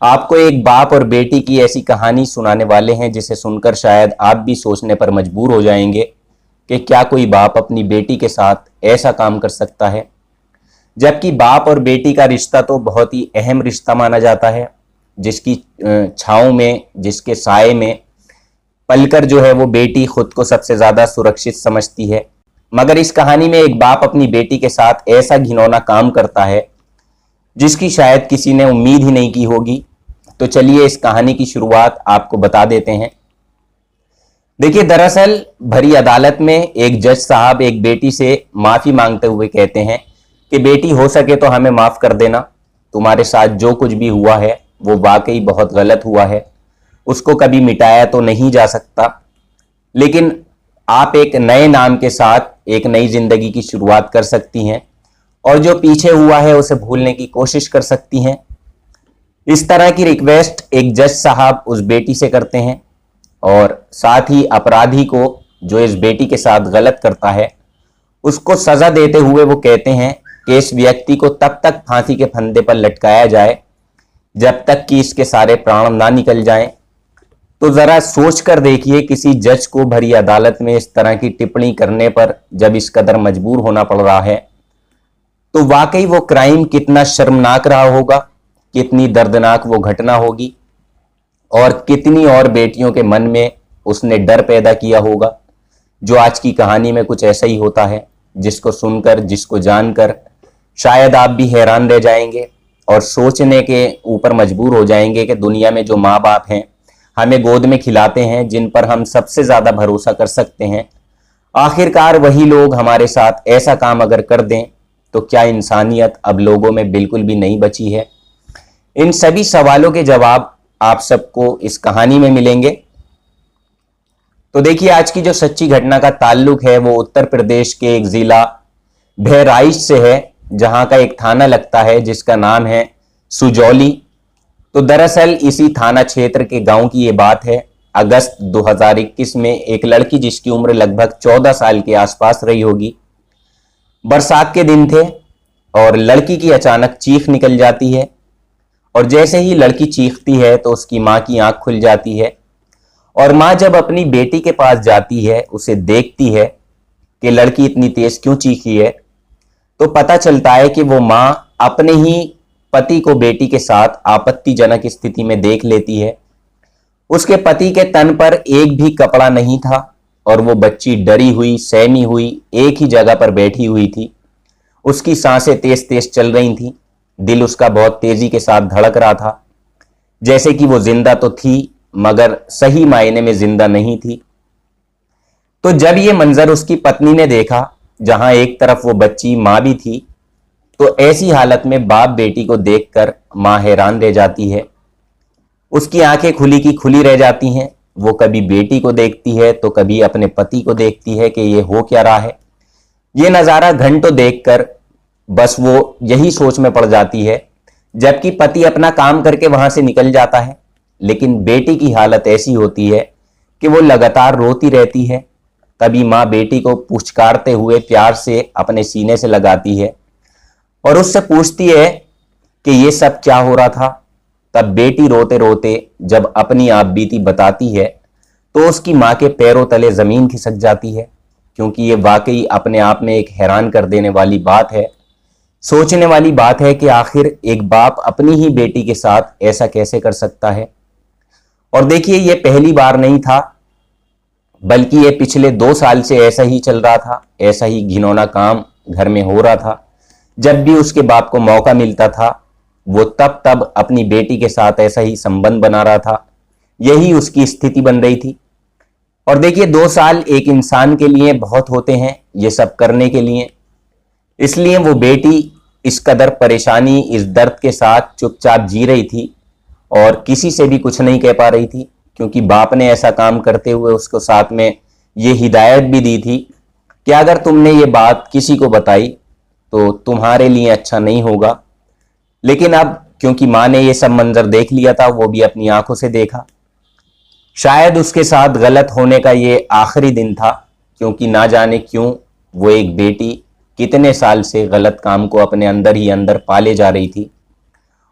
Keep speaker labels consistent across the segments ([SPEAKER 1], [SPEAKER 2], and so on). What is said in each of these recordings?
[SPEAKER 1] आपको एक बाप और बेटी की ऐसी कहानी सुनाने वाले हैं जिसे सुनकर शायद आप भी सोचने पर मजबूर हो जाएंगे कि क्या कोई बाप अपनी बेटी के साथ ऐसा काम कर सकता है। जबकि बाप और बेटी का रिश्ता तो बहुत ही अहम रिश्ता माना जाता है, जिसकी छाँव में, जिसके साए में पलकर जो है वो बेटी खुद को सबसे ज्यादा सुरक्षित समझती है। मगर इस कहानी में एक बाप अपनी बेटी के साथ ऐसा घिनौना काम करता है जिसकी शायद किसी ने उम्मीद ही नहीं की होगी। तो चलिए इस कहानी की शुरुआत आपको बता देते हैं। देखिए, दरअसल भरी अदालत में एक जज साहब एक बेटी से माफी मांगते हुए कहते हैं कि बेटी, हो सके तो हमें माफ कर देना। तुम्हारे साथ जो कुछ भी हुआ है वो वाकई बहुत गलत हुआ है, उसको कभी मिटाया तो नहीं जा सकता, लेकिन आप एक नए नाम के साथ एक नई जिंदगी की शुरुआत कर सकती हैं और जो पीछे हुआ है उसे भूलने की कोशिश कर सकती हैं। इस तरह की रिक्वेस्ट एक जज साहब उस बेटी से करते हैं और साथ ही अपराधी को, जो इस बेटी के साथ गलत करता है, उसको सजा देते हुए वो कहते हैं कि इस व्यक्ति को तब तक फांसी के फंदे पर लटकाया जाए जब तक कि इसके सारे प्राण ना निकल जाएं। तो जरा सोच कर देखिए, किसी जज को भरी अदालत में इस तरह की टिप्पणी करने पर जब इस कदर मजबूर होना पड़ रहा है तो वाकई वो क्राइम कितना शर्मनाक रहा होगा, कितनी दर्दनाक वो घटना होगी और कितनी और बेटियों के मन में उसने डर पैदा किया होगा। जो आज की कहानी में कुछ ऐसा ही होता है, जिसको सुनकर, जिसको जानकर शायद आप भी हैरान रह जाएंगे और सोचने के ऊपर मजबूर हो जाएंगे कि दुनिया में जो माँ बाप हैं, हमें गोद में खिलाते हैं, जिन पर हम सबसे ज्यादा भरोसा कर सकते हैं, आखिरकार वही लोग हमारे साथ ऐसा काम अगर कर दें तो क्या इंसानियत अब लोगों में बिल्कुल भी नहीं बची है। इन सभी सवालों के जवाब आप सबको इस कहानी में मिलेंगे। तो देखिए, आज की जो सच्ची घटना का ताल्लुक है वो उत्तर प्रदेश के एक जिला बहराइच से है, जहां का एक थाना लगता है जिसका नाम है सुजौली। तो दरअसल इसी थाना क्षेत्र के गांव की ये बात है। अगस्त 2021 में एक लड़की, जिसकी उम्र लगभग 14 साल के आसपास रही होगी, बरसात के दिन थे और लड़की की अचानक चीख निकल जाती है और जैसे ही लड़की चीखती है तो उसकी माँ की आंख खुल जाती है और माँ जब अपनी बेटी के पास जाती है, उसे देखती है कि लड़की इतनी तेज क्यों चीखी है, तो पता चलता है कि वो माँ अपने ही पति को बेटी के साथ आपत्तिजनक स्थिति में देख लेती है। उसके पति के तन पर एक भी कपड़ा नहीं था और वो बच्ची डरी हुई, सहमी हुई एक ही जगह पर बैठी हुई थी। उसकी सांसें तेज तेज चल रही थी, दिल उसका बहुत तेजी के साथ धड़क रहा था, जैसे कि वो जिंदा तो थी मगर सही मायने में जिंदा नहीं थी। तो जब ये मंजर उसकी पत्नी ने देखा, जहां एक तरफ वो बच्ची मां भी थी, तो ऐसी हालत में बाप बेटी को देखकर मां हैरान रह जाती है। उसकी आंखें खुली की खुली रह जाती हैं। वो कभी बेटी को देखती है तो कभी अपने पति को देखती है कि ये हो क्या रहा है। ये नजारा घंटों देखकर बस वो यही सोच में पड़ जाती है, जबकि पति अपना काम करके वहां से निकल जाता है। लेकिन बेटी की हालत ऐसी होती है कि वो लगातार रोती रहती है। कभी माँ बेटी को पुचकारते हुए प्यार से अपने सीने से लगाती है और उससे पूछती है कि ये सब क्या हो रहा था। तब बेटी रोते रोते जब अपनी आप बीती बताती है तो उसकी माँ के पैरों तले जमीन खिसक जाती है, क्योंकि ये वाकई अपने आप में एक हैरान कर देने वाली बात है। सोचने वाली बात है कि आखिर एक बाप अपनी ही बेटी के साथ ऐसा कैसे कर सकता है। और देखिए, ये पहली बार नहीं था, बल्कि ये पिछले 2 साल से ऐसा ही चल रहा था। ऐसा ही घिनौना काम घर में हो रहा था। जब भी उसके बाप को मौका मिलता था वो तब तब अपनी बेटी के साथ ऐसा ही संबंध बना रहा था। यही उसकी स्थिति बन रही थी। और देखिए, 2 साल एक इंसान के लिए बहुत होते हैं ये सब करने के लिए। इसलिए वो बेटी इस कदर परेशानी, इस दर्द के साथ चुपचाप जी रही थी और किसी से भी कुछ नहीं कह पा रही थी, क्योंकि बाप ने ऐसा काम करते हुए उसको साथ में ये हिदायत भी दी थी कि अगर तुमने ये बात किसी को बताई तो तुम्हारे लिए अच्छा नहीं होगा। लेकिन अब क्योंकि माँ ने ये सब मंजर देख लिया था, वो भी अपनी आंखों से देखा, शायद उसके साथ गलत होने का ये आखिरी दिन था, क्योंकि ना जाने क्यों वो एक बेटी कितने साल से गलत काम को अपने अंदर ही अंदर पाले जा रही थी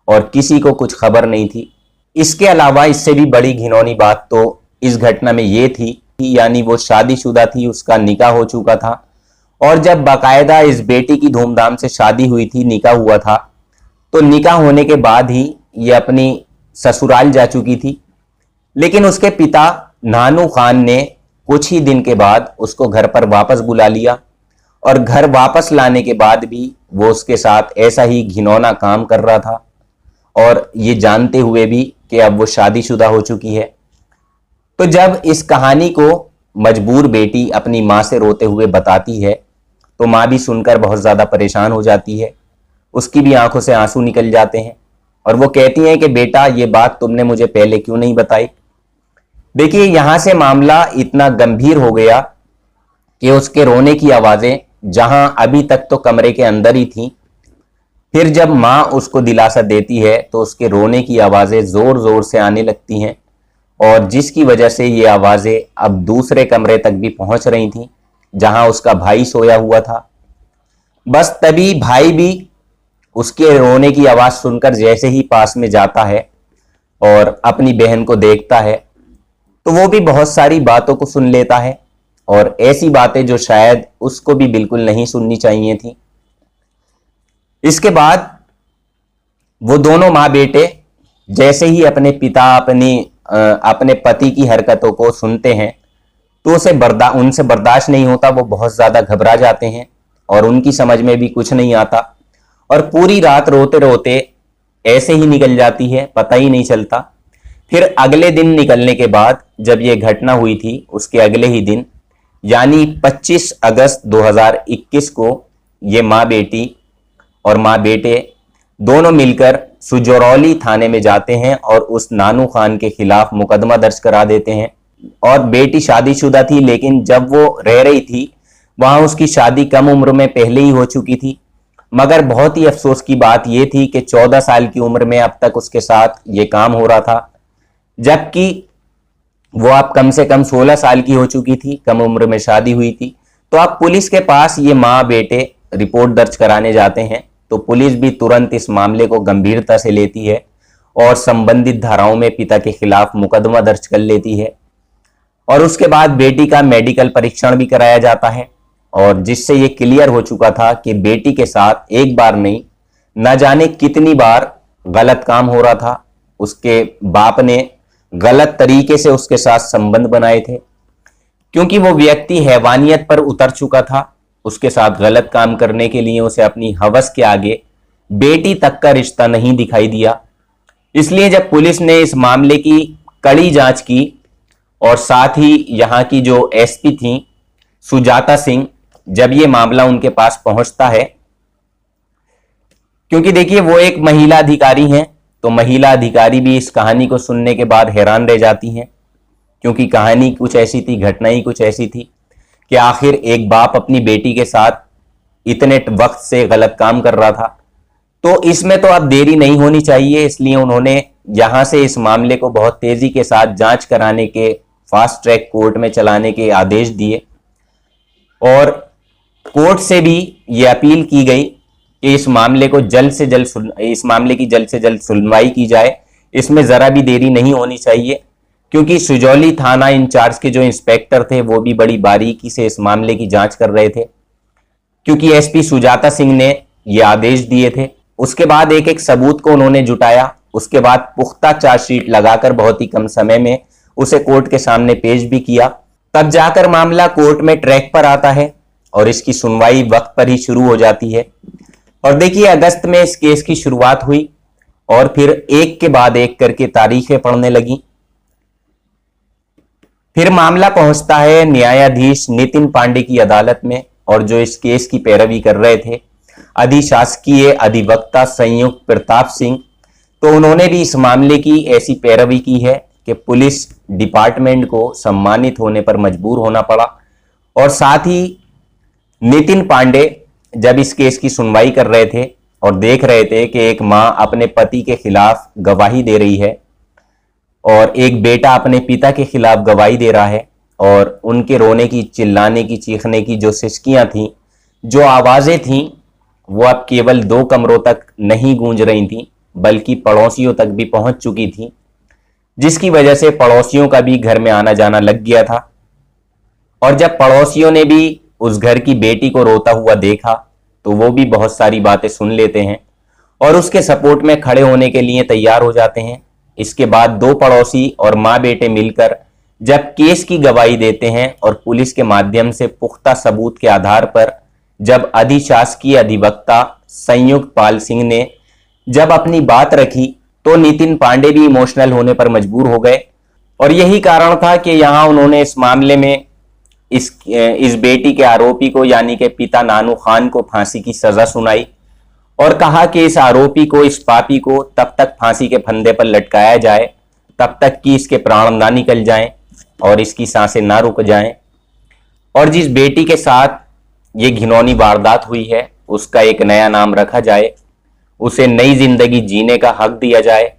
[SPEAKER 1] और किसी को कुछ खबर नहीं थी इसके अलावा इससे भी बड़ी घिनौनी बात तो इस घटना में ये थी कि यानी वो शादीशुदा थी, उसका निकाह हो चुका था, और जब बाकायदा इस बेटी की धूमधाम से शादी हुई थी, निकाह हुआ था, तो निकाह होने के बाद ही ये अपनी ससुराल जा चुकी थी। लेकिन उसके पिता नानू खान ने कुछ ही दिन के बाद उसको घर पर वापस बुला लिया, और घर वापस लाने के बाद भी वो उसके साथ ऐसा ही घिनौना काम कर रहा था, और ये जानते हुए भी कि अब वो शादीशुदा हो चुकी है। तो जब इस कहानी को मजबूर बेटी अपनी माँ से रोते हुए बताती है, तो माँ भी सुनकर बहुत ज़्यादा परेशान हो जाती है, उसकी भी आंखों से आंसू निकल जाते हैं, और वो कहती हैं कि बेटा, ये बात तुमने मुझे पहले क्यों नहीं बताई। देखिए, यहां से मामला इतना गंभीर हो गया कि उसके रोने की आवाज़ें जहां अभी तक तो कमरे के अंदर ही थी, फिर जब माँ उसको दिलासा देती है तो उसके रोने की आवाज़ें ज़ोर ज़ोर से आने लगती हैं, और जिसकी वजह से ये आवाज़ें अब दूसरे कमरे तक भी पहुंच रही थीं जहां उसका भाई सोया हुआ था। बस तभी भाई भी उसके रोने की आवाज़ सुनकर जैसे ही पास में जाता है और अपनी बहन को देखता है, तो वो भी बहुत सारी बातों को सुन लेता है, और ऐसी बातें जो शायद उसको भी बिल्कुल नहीं सुननी चाहिए थी। इसके बाद वो दोनों माँ बेटे जैसे ही अपने पिता अपने पति की हरकतों को सुनते हैं, तो उनसे बर्दाश्त नहीं होता, वो बहुत ज़्यादा घबरा जाते हैं, और उनकी समझ में भी कुछ नहीं आता, और पूरी रात रोते रोते ऐसे ही निकल जाती है, पता ही नहीं चलता। फिर अगले दिन निकलने के बाद जब ये घटना हुई थी, उसके अगले ही दिन यानी 25 अगस्त 2021 को ये माँ बेटी और माँ बेटे दोनों मिलकर सुजौली थाने में जाते हैं और उस नानू खान के खिलाफ मुकदमा दर्ज करा देते हैं। और बेटी शादीशुदा थी, लेकिन जब वो रह रही थी वहां उसकी शादी कम उम्र में पहले ही हो चुकी थी। मगर बहुत ही अफसोस की बात यह थी कि 14 साल की उम्र में अब तक उसके साथ ये काम हो रहा था, जबकि वो अब कम से कम 16 साल की हो चुकी थी, कम उम्र में शादी हुई थी। तो अब पुलिस के पास ये माँ बेटे रिपोर्ट दर्ज कराने जाते हैं, तो पुलिस भी तुरंत इस मामले को गंभीरता से लेती है और संबंधित धाराओं में पिता के खिलाफ मुकदमा दर्ज कर लेती है। और उसके बाद बेटी का मेडिकल परीक्षण भी कराया जाता है, और जिससे ये क्लियर हो चुका था कि बेटी के साथ एक बार नहीं, न जाने कितनी बार गलत काम हो रहा था। उसके बाप ने गलत तरीके से उसके साथ संबंध बनाए थे, क्योंकि वो व्यक्ति हैवानियत पर उतर चुका था। उसके साथ गलत काम करने के लिए उसे अपनी हवस के आगे बेटी तक का रिश्ता नहीं दिखाई दिया। इसलिए जब पुलिस ने इस मामले की कड़ी जांच की, और साथ ही यहाँ की जो एसपी थी सुजाता सिंह, जब ये मामला उनके पास पहुंचता है, क्योंकि देखिए वो एक महिला अधिकारी हैं, तो महिला अधिकारी भी इस कहानी को सुनने के बाद हैरान रह जाती हैं, क्योंकि कहानी कुछ ऐसी थी, घटना ही कुछ ऐसी थी कि आखिर एक बाप अपनी बेटी के साथ इतने वक्त से गलत काम कर रहा था। तो इसमें तो अब देरी नहीं होनी चाहिए, इसलिए उन्होंने यहां से इस मामले को बहुत तेजी के साथ जांच कराने के, फास्ट ट्रैक कोर्ट में चलाने के आदेश दिए, और कोर्ट से भी ये अपील की गई कि इस मामले की जल्द से जल्द सुनवाई की जाए। इसमें जरा भी देरी नहीं होनी चाहिए, क्योंकि सुजौली थाना इंचार्ज के जो इंस्पेक्टर थे वो भी बड़ी बारीकी से इस मामले की जांच कर रहे थे, क्योंकि एसपी सुजाता सिंह ने ये आदेश दिए थे। उसके बाद एक एक सबूत को उन्होंने जुटाया, उसके बाद पुख्ता चार्जशीट लगाकर बहुत ही कम समय में उसे कोर्ट के सामने पेश भी किया। तब जाकर मामला कोर्ट में ट्रैक पर आता है और इसकी सुनवाई वक्त पर ही शुरू हो जाती है। और देखिए, अगस्त में इस केस की शुरुआत हुई, और फिर एक के बाद एक करके तारीखें पड़ने लगी। फिर मामला पहुंचता है न्यायाधीश नितिन पांडे की अदालत में, और जो इस केस की पैरवी कर रहे थे अधिशासकीय अधिवक्ता संयुक्त प्रताप सिंह, तो उन्होंने भी इस मामले की ऐसी पैरवी की है कि पुलिस डिपार्टमेंट को सम्मानित होने पर मजबूर होना पड़ा। और साथ ही नितिन पांडे जब इस केस की सुनवाई कर रहे थे और देख रहे थे कि एक मां अपने पति के खिलाफ गवाही दे रही है और एक बेटा अपने पिता के खिलाफ गवाही दे रहा है, और उनके रोने की, चिल्लाने की, चीखने की जो सिसकियां थीं, जो आवाजें थीं, वो अब केवल 2 कमरों तक नहीं गूंज रही थीं, बल्कि पड़ोसियों तक भी पहुंच चुकी थी। जिसकी वजह से पड़ोसियों का भी घर में आना जाना लग गया था। और जब पड़ोसियों ने भी उस घर की बेटी को रोता हुआ देखा तो वो भी बहुत सारी बातें सुन लेते हैं और उसके सपोर्ट में खड़े होने के लिए तैयार हो जाते हैं। इसके बाद दो पड़ोसी और माँ बेटे मिलकर जब केस की गवाही देते हैं और पुलिस के माध्यम से पुख्ता सबूत के आधार पर जब अधिशासकीय अधिवक्ता संयुक्त पाल सिंह ने जब अपनी बात रखी तो नितिन पांडे भी इमोशनल होने पर मजबूर हो गए। और यही कारण था कि यहां उन्होंने इस मामले में इस बेटी के आरोपी को यानी कि पिता नानू खान को फांसी की सजा सुनाई और कहा कि इस आरोपी को, इस पापी को तब तक फांसी के फंदे पर लटकाया जाए तब तक कि इसके प्राण ना निकल जाएं और इसकी सांसें ना रुक जाएं। और जिस बेटी के साथ ये घिनौनी वारदात हुई है उसका एक नया नाम रखा जाए, उसे नई जिंदगी जीने का हक दिया जाए।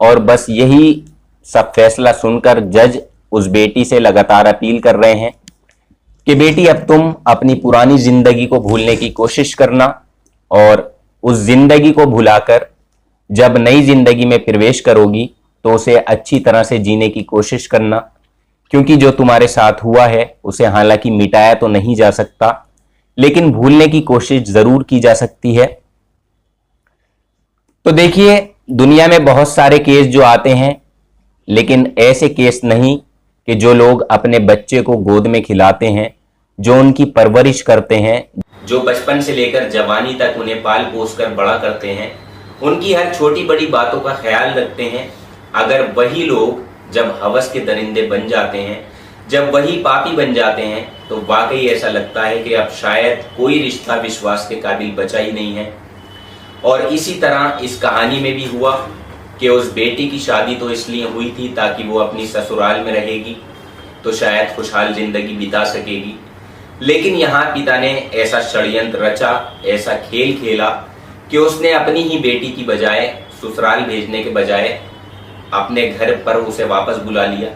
[SPEAKER 1] और बस यही सब फैसला सुनकर जज उस बेटी से लगातार अपील कर रहे हैं कि बेटी अब तुम अपनी पुरानी जिंदगी को भूलने की कोशिश करना और उस जिंदगी को भुलाकर जब नई जिंदगी में प्रवेश करोगी तो उसे अच्छी तरह से जीने की कोशिश करना, क्योंकि जो तुम्हारे साथ हुआ है उसे हालांकि मिटाया तो नहीं जा सकता लेकिन भूलने की कोशिश जरूर की जा सकती है। तो देखिए, दुनिया में बहुत सारे केस जो आते हैं लेकिन ऐसे केस नहीं कि जो लोग अपने बच्चे को गोद में खिलाते हैं, जो उनकी परवरिश करते हैं, जो बचपन से लेकर जवानी तक उन्हें पाल पोस कर बड़ा करते हैं, उनकी हर छोटी बड़ी बातों का ख्याल रखते हैं। अगर वही लोग जब हवस के दरिंदे बन जाते हैं, जब वही पापी बन जाते हैं तो वाकई ऐसा लगता है कि अब शायद कोई रिश्ता विश्वास के काबिल बचा ही नहीं है। और इसी तरह इस कहानी में भी हुआ कि उस बेटी की शादी तो इसलिए हुई थी ताकि वो अपनी ससुराल में रहेगी तो शायद खुशहाल जिंदगी बिता सकेगी, लेकिन यहाँ पिता ने ऐसा षड्यंत्र रचा, ऐसा खेल खेला कि उसने अपनी ही बेटी की बजाय ससुराल भेजने के बजाय अपने घर पर उसे वापस बुला लिया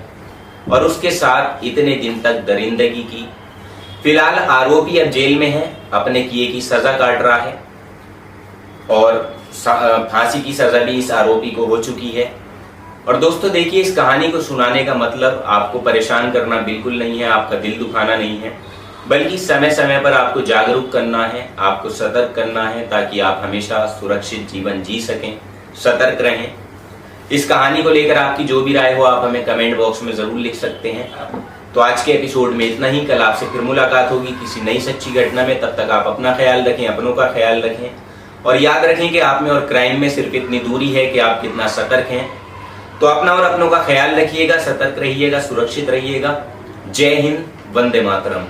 [SPEAKER 1] और उसके साथ इतने दिन तक दरिंदगी की। फिलहाल आरोपी अब जेल में है, अपने किए की सजा काट रहा है और फांसी की सजा भी इस आरोपी को हो चुकी है। और दोस्तों देखिए, इस कहानी को सुनाने का मतलब आपको परेशान करना बिल्कुल नहीं है, आपका दिल दुखाना नहीं है, बल्कि समय समय पर आपको जागरूक करना है, आपको सतर्क करना है ताकि आप हमेशा सुरक्षित जीवन जी सकें। सतर्क रहें। इस कहानी को लेकर आपकी जो भी राय हो आप हमें कमेंट बॉक्स में जरूर लिख सकते हैं। तो आज के एपिसोड में इतना ही। कल आपसे फिर मुलाकात होगी किसी नई सच्ची घटना में। तब तक आप अपना ख्याल रखें, अपनों का ख्याल रखें और याद रखें कि आप में और क्राइम में सिर्फ इतनी दूरी है कि आप कितना सतर्क हैं। तो अपना और अपनों का ख्याल रखिएगा, सतर्क रहिएगा, सुरक्षित रहिएगा। जय हिंद, वंदे मातरम।